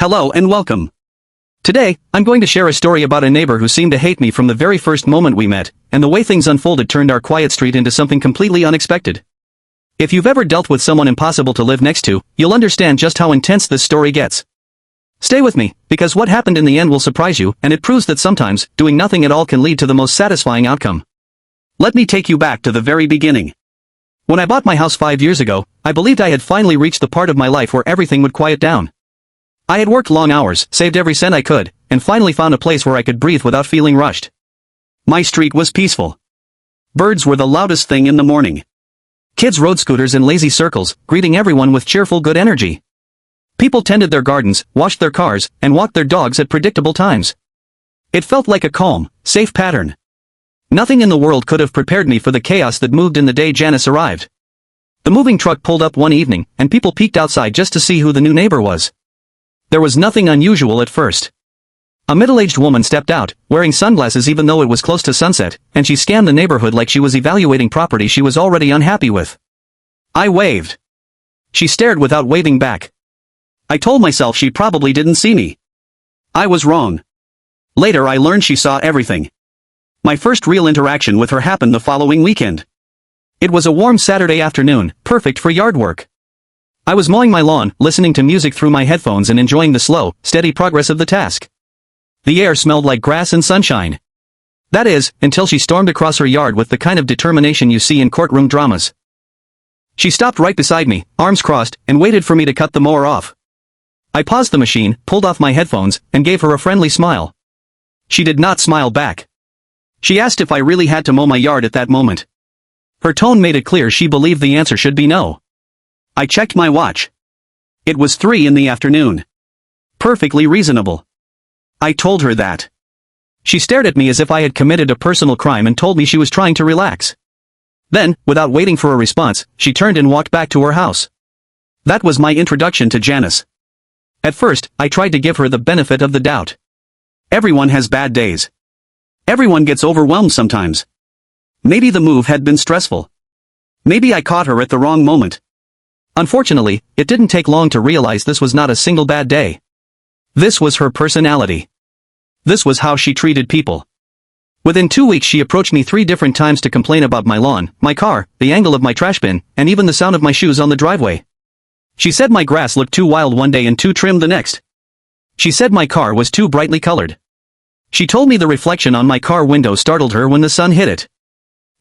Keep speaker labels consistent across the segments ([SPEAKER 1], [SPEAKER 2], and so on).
[SPEAKER 1] Hello and welcome. Today, I'm going to share a story about a neighbor who seemed to hate me from the very first moment we met, and the way things unfolded turned our quiet street into something completely unexpected. If you've ever dealt with someone impossible to live next to, you'll understand just how intense this story gets. Stay with me, because what happened in the end will surprise you, and it proves that sometimes, doing nothing at all can lead to the most satisfying outcome. Let me take you back to the very beginning. When I bought my house 5 years ago, I believed I had finally reached the part of my life where everything would quiet down. I had worked long hours, saved every cent I could, and finally found a place where I could breathe without feeling rushed. My street was peaceful. Birds were the loudest thing in the morning. Kids rode scooters in lazy circles, greeting everyone with cheerful good energy. People tended their gardens, washed their cars, and walked their dogs at predictable times. It felt like a calm, safe pattern. Nothing in the world could have prepared me for the chaos that moved in the day Janice arrived. The moving truck pulled up one evening, and people peeked outside just to see who the new neighbor was. There was nothing unusual at first. A middle-aged woman stepped out, wearing sunglasses even though it was close to sunset, and she scanned the neighborhood like she was evaluating property she was already unhappy with. I waved. She stared without waving back. I told myself she probably didn't see me. I was wrong. Later I learned she saw everything. My first real interaction with her happened the following weekend. It was a warm Saturday afternoon, perfect for yard work. I was mowing my lawn, listening to music through my headphones and enjoying the slow, steady progress of the task. The air smelled like grass and sunshine. That is, until she stormed across her yard with the kind of determination you see in courtroom dramas. She stopped right beside me, arms crossed, and waited for me to cut the mower off. I paused the machine, pulled off my headphones, and gave her a friendly smile. She did not smile back. She asked if I really had to mow my yard at that moment. Her tone made it clear she believed the answer should be no. I checked my watch. It was 3 in the afternoon. Perfectly reasonable. I told her that. She stared at me as if I had committed a personal crime and told me she was trying to relax. Then, without waiting for a response, she turned and walked back to her house. That was my introduction to Janice. At first, I tried to give her the benefit of the doubt. Everyone has bad days. Everyone gets overwhelmed sometimes. Maybe the move had been stressful. Maybe I caught her at the wrong moment. Unfortunately, it didn't take long to realize this was not a single bad day. This was her personality. This was how she treated people. Within 2 weeks she approached me 3 different times to complain about my lawn, my car, the angle of my trash bin, and even the sound of my shoes on the driveway. She said my grass looked too wild one day and too trim the next. She said my car was too brightly colored. She told me the reflection on my car window startled her when the sun hit it.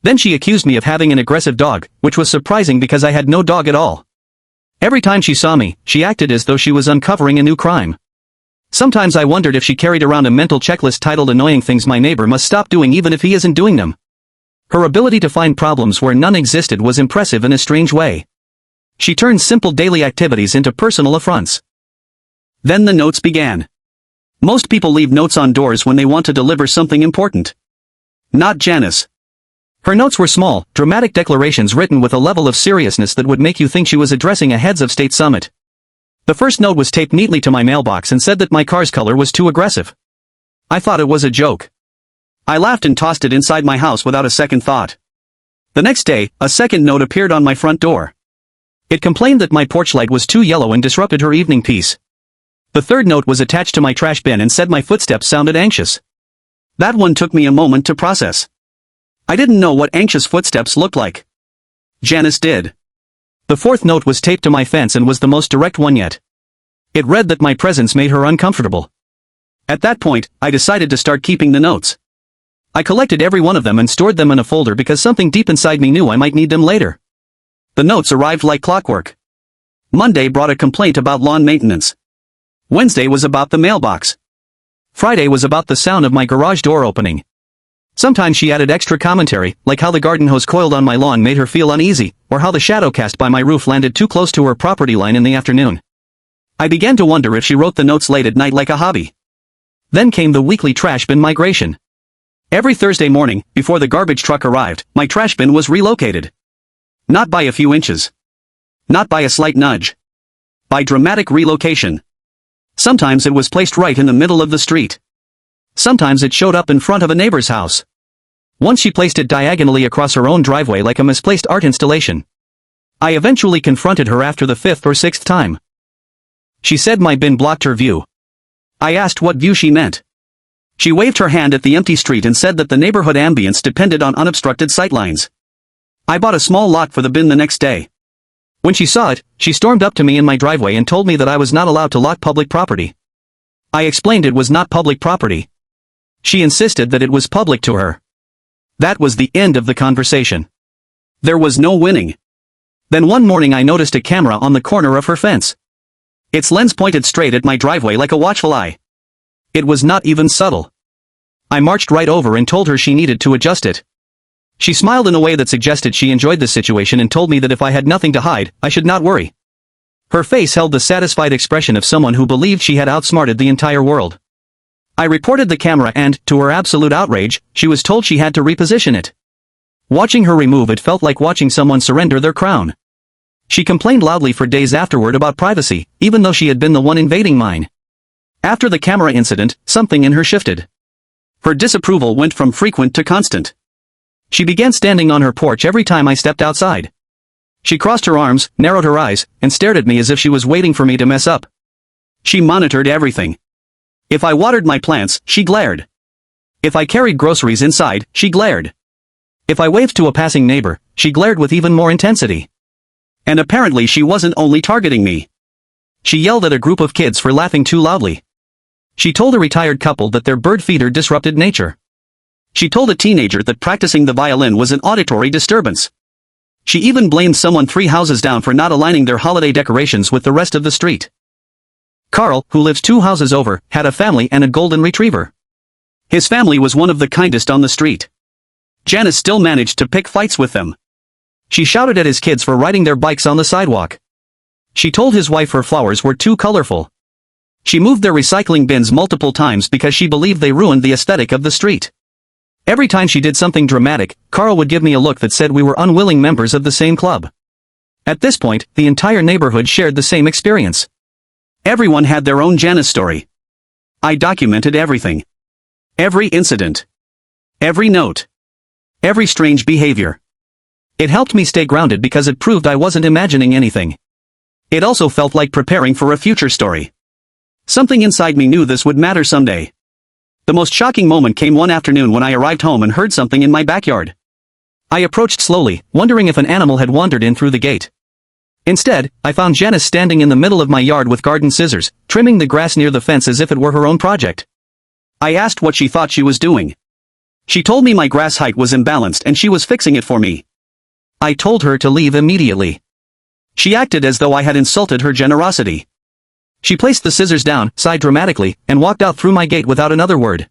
[SPEAKER 1] Then she accused me of having an aggressive dog, which was surprising because I had no dog at all. Every time she saw me, she acted as though she was uncovering a new crime. Sometimes I wondered if she carried around a mental checklist titled annoying things my neighbor must stop doing even if he isn't doing them. Her ability to find problems where none existed was impressive in a strange way. She turned simple daily activities into personal affronts. Then the notes began. Most people leave notes on doors when they want to deliver something important. Not Janice. Her notes were small, dramatic declarations written with a level of seriousness that would make you think she was addressing a heads of state summit. The first note was taped neatly to my mailbox and said that my car's color was too aggressive. I thought it was a joke. I laughed and tossed it inside my house without a second thought. The next day, a second note appeared on my front door. It complained that my porch light was too yellow and disrupted her evening peace. The third note was attached to my trash bin and said my footsteps sounded anxious. That one took me a moment to process. I didn't know what anxious footsteps looked like. Janice did. The fourth note was taped to my fence and was the most direct one yet. It read that my presence made her uncomfortable. At that point, I decided to start keeping the notes. I collected every one of them and stored them in a folder because something deep inside me knew I might need them later. The notes arrived like clockwork. Monday brought a complaint about lawn maintenance. Wednesday was about the mailbox. Friday was about the sound of my garage door opening. Sometimes she added extra commentary, like how the garden hose coiled on my lawn made her feel uneasy, or how the shadow cast by my roof landed too close to her property line in the afternoon. I began to wonder if she wrote the notes late at night like a hobby. Then came the weekly trash bin migration. Every Thursday morning, before the garbage truck arrived, my trash bin was relocated. Not by a few inches. Not by a slight nudge. By dramatic relocation. Sometimes it was placed right in the middle of the street. Sometimes it showed up in front of a neighbor's house. Once she placed it diagonally across her own driveway like a misplaced art installation. I eventually confronted her after the 5th or 6th time. She said my bin blocked her view, I asked what view she meant. She waved her hand at the empty street and said that the neighborhood ambience depended on unobstructed sightlines. I bought a small lot for the bin the next day. When she saw it, she stormed up to me in my driveway and told me that I was not allowed to lock public property. I explained it was not public property. She insisted that it was public to her. That was the end of the conversation. There was no winning. Then one morning I noticed a camera on the corner of her fence. Its lens pointed straight at my driveway like a watchful eye. It was not even subtle. I marched right over and told her she needed to adjust it. She smiled in a way that suggested she enjoyed the situation and told me that if I had nothing to hide, I should not worry. Her face held the satisfied expression of someone who believed she had outsmarted the entire world. I reported the camera and, to her absolute outrage, she was told she had to reposition it. Watching her remove it felt like watching someone surrender their crown. She complained loudly for days afterward about privacy, even though she had been the one invading mine. After the camera incident, something in her shifted. Her disapproval went from frequent to constant. She began standing on her porch every time I stepped outside. She crossed her arms, narrowed her eyes, and stared at me as if she was waiting for me to mess up. She monitored everything. If I watered my plants, she glared. If I carried groceries inside, she glared. If I waved to a passing neighbor, she glared with even more intensity. And apparently she wasn't only targeting me. She yelled at a group of kids for laughing too loudly. She told a retired couple that their bird feeder disrupted nature. She told a teenager that practicing the violin was an auditory disturbance. She even blamed someone 3 houses down for not aligning their holiday decorations with the rest of the street. Carl, who lives 2 houses over, had a family and a golden retriever. His family was one of the kindest on the street. Janice still managed to pick fights with them. She shouted at his kids for riding their bikes on the sidewalk. She told his wife her flowers were too colorful. She moved their recycling bins multiple times because she believed they ruined the aesthetic of the street. Every time she did something dramatic, Carl would give me a look that said we were unwilling members of the same club. At this point, the entire neighborhood shared the same experience. Everyone had their own Janice story. I documented everything. Every incident. Every note. Every strange behavior. It helped me stay grounded because it proved I wasn't imagining anything. It also felt like preparing for a future story. Something inside me knew this would matter someday. The most shocking moment came one afternoon when I arrived home and heard something in my backyard. I approached slowly, wondering if an animal had wandered in through the gate. Instead, I found Janice standing in the middle of my yard with garden scissors, trimming the grass near the fence as if it were her own project. I asked what she thought she was doing. She told me my grass height was imbalanced and she was fixing it for me. I told her to leave immediately. She acted as though I had insulted her generosity. She placed the scissors down, sighed dramatically, and walked out through my gate without another word.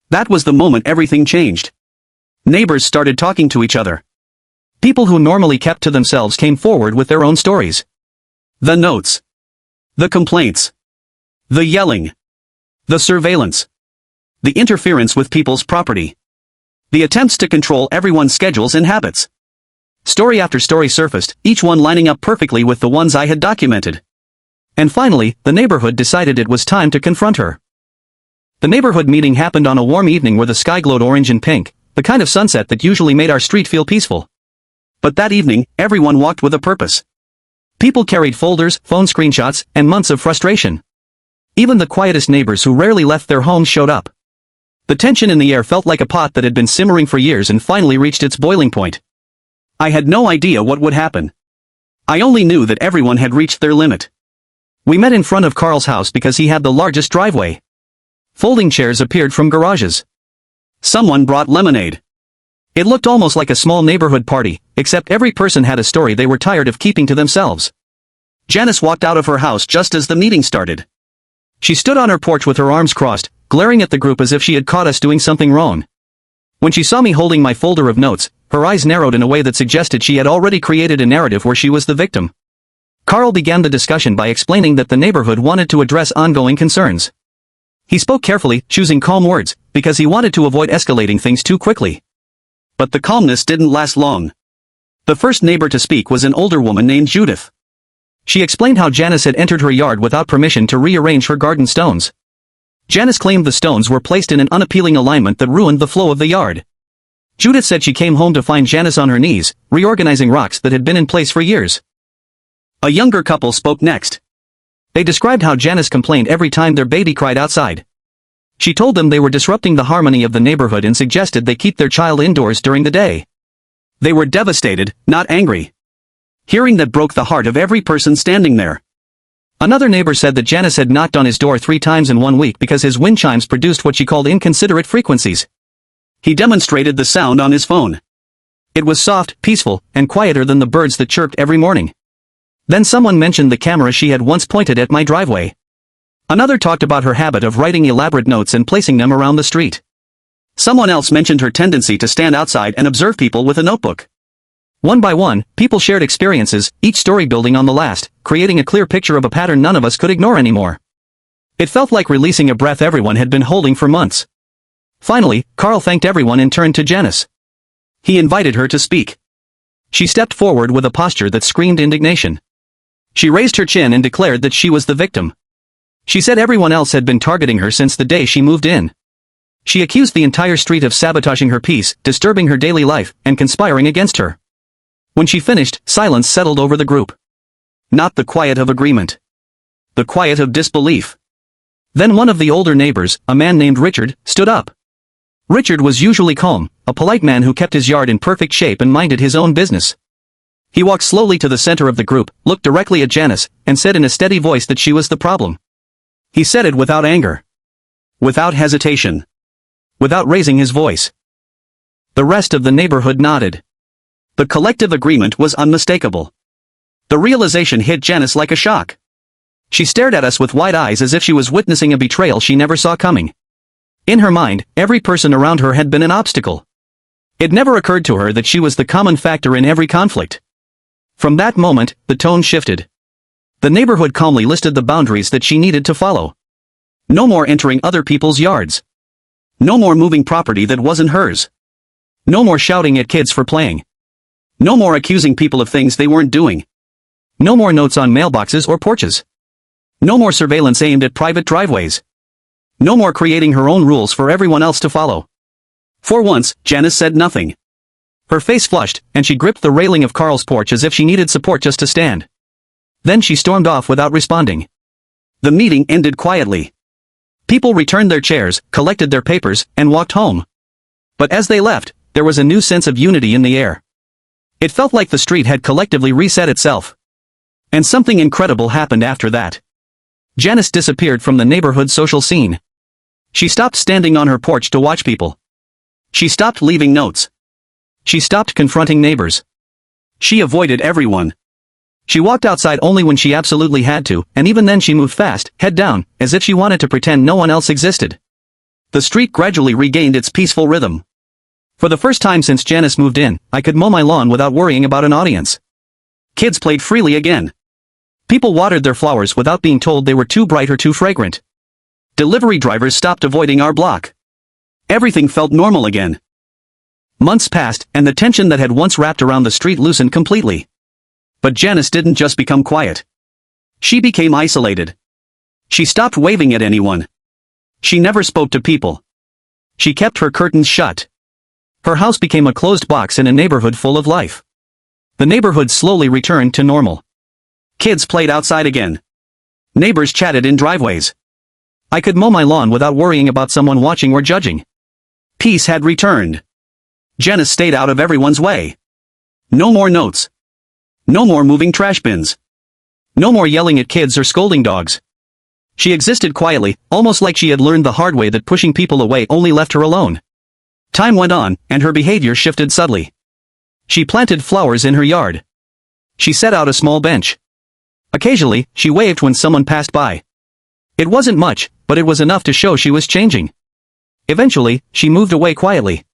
[SPEAKER 1] That was the moment everything changed. Neighbors started talking to each other. People who normally kept to themselves came forward with their own stories. The notes. The complaints. The yelling. The surveillance. The interference with people's property. The attempts to control everyone's schedules and habits. Story after story surfaced, each one lining up perfectly with the ones I had documented. And finally, the neighborhood decided it was time to confront her. The neighborhood meeting happened on a warm evening where the sky glowed orange and pink, the kind of sunset that usually made our street feel peaceful. But that evening, everyone walked with a purpose. People carried folders, phone screenshots, and months of frustration. Even the quietest neighbors who rarely left their homes showed up. The tension in the air felt like a pot that had been simmering for years and finally reached its boiling point. I had no idea what would happen. I only knew that everyone had reached their limit. We met in front of Carl's house because he had the largest driveway. Folding chairs appeared from garages. Someone brought lemonade. It looked almost like a small neighborhood party, except every person had a story they were tired of keeping to themselves. Janice walked out of her house just as the meeting started. She stood on her porch with her arms crossed, glaring at the group as if she had caught us doing something wrong. When she saw me holding my folder of notes, her eyes narrowed in a way that suggested she had already created a narrative where she was the victim. Carl began the discussion by explaining that the neighborhood wanted to address ongoing concerns. He spoke carefully, choosing calm words, because he wanted to avoid escalating things too quickly. But the calmness didn't last long. The first neighbor to speak was an older woman named Judith. She explained how Janice had entered her yard without permission to rearrange her garden stones. Janice claimed the stones were placed in an unappealing alignment that ruined the flow of the yard. Judith said she came home to find Janice on her knees, reorganizing rocks that had been in place for years. A younger couple spoke next. They described how Janice complained every time their baby cried outside. She told them they were disrupting the harmony of the neighborhood and suggested they keep their child indoors during the day. They were devastated, not angry. Hearing that broke the heart of every person standing there. Another neighbor said that Janice had knocked on his door 3 times in 1 week because his wind chimes produced what she called inconsiderate frequencies. He demonstrated the sound on his phone. It was soft, peaceful, and quieter than the birds that chirped every morning. Then someone mentioned the camera she had once pointed at my driveway. Another talked about her habit of writing elaborate notes and placing them around the street. Someone else mentioned her tendency to stand outside and observe people with a notebook. One by one, people shared experiences, each story building on the last, creating a clear picture of a pattern none of us could ignore anymore. It felt like releasing a breath everyone had been holding for months. Finally, Carl thanked everyone and turned to Janice. He invited her to speak. She stepped forward with a posture that screamed indignation. She raised her chin and declared that she was the victim. She said everyone else had been targeting her since the day she moved in. She accused the entire street of sabotaging her peace, disturbing her daily life, and conspiring against her. When she finished, silence settled over the group. Not the quiet of agreement. The quiet of disbelief. Then one of the older neighbors, a man named Richard, stood up. Richard was usually calm, a polite man who kept his yard in perfect shape and minded his own business. He walked slowly to the center of the group, looked directly at Janice, and said in a steady voice that she was the problem. He said it without anger. Without hesitation. Without raising his voice. The rest of the neighborhood nodded. The collective agreement was unmistakable. The realization hit Janice like a shock. She stared at us with wide eyes as if she was witnessing a betrayal she never saw coming. In her mind, every person around her had been an obstacle. It never occurred to her that she was the common factor in every conflict. From that moment, the tone shifted. The neighborhood calmly listed the boundaries that she needed to follow. No more entering other people's yards. No more moving property that wasn't hers. No more shouting at kids for playing. No more accusing people of things they weren't doing. No more notes on mailboxes or porches. No more surveillance aimed at private driveways. No more creating her own rules for everyone else to follow. For once, Janice said nothing. Her face flushed, and she gripped the railing of Carl's porch as if she needed support just to stand. Then she stormed off without responding. The meeting ended quietly. People returned their chairs, collected their papers, and walked home. But as they left, there was a new sense of unity in the air. It felt like the street had collectively reset itself. And something incredible happened after that. Janice disappeared from the neighborhood social scene. She stopped standing on her porch to watch people. She stopped leaving notes. She stopped confronting neighbors. She avoided everyone. She walked outside only when she absolutely had to, and even then she moved fast, head down, as if she wanted to pretend no one else existed. The street gradually regained its peaceful rhythm. For the first time since Janice moved in, I could mow my lawn without worrying about an audience. Kids played freely again. People watered their flowers without being told they were too bright or too fragrant. Delivery drivers stopped avoiding our block. Everything felt normal again. Months passed, and the tension that had once wrapped around the street loosened completely. But Janice didn't just become quiet. She became isolated. She stopped waving at anyone. She never spoke to people. She kept her curtains shut. Her house became a closed box in a neighborhood full of life. The neighborhood slowly returned to normal. Kids played outside again. Neighbors chatted in driveways. I could mow my lawn without worrying about someone watching or judging. Peace had returned. Janice stayed out of everyone's way. No more notes. No more moving trash bins. No more yelling at kids or scolding dogs. She existed quietly, almost like she had learned the hard way that pushing people away only left her alone. Time went on, and her behavior shifted subtly. She planted flowers in her yard. She set out a small bench. Occasionally, she waved when someone passed by. It wasn't much, but it was enough to show she was changing. Eventually, she moved away quietly.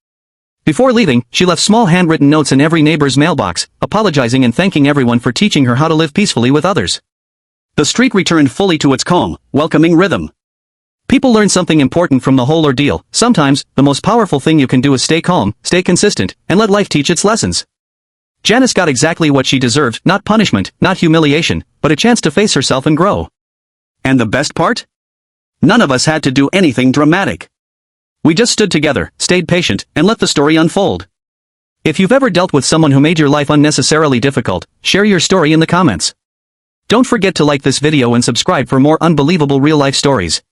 [SPEAKER 1] Before leaving, she left small handwritten notes in every neighbor's mailbox, apologizing and thanking everyone for teaching her how to live peacefully with others. The street returned fully to its calm, welcoming rhythm. People learned something important from the whole ordeal. Sometimes, the most powerful thing you can do is stay calm, stay consistent, and let life teach its lessons. Janice got exactly what she deserved, not punishment, not humiliation, but a chance to face herself and grow. And the best part? None of us had to do anything dramatic. We just stood together, stayed patient, and let the story unfold. If you've ever dealt with someone who made your life unnecessarily difficult, share your story in the comments. Don't forget to like this video and subscribe for more unbelievable real-life stories.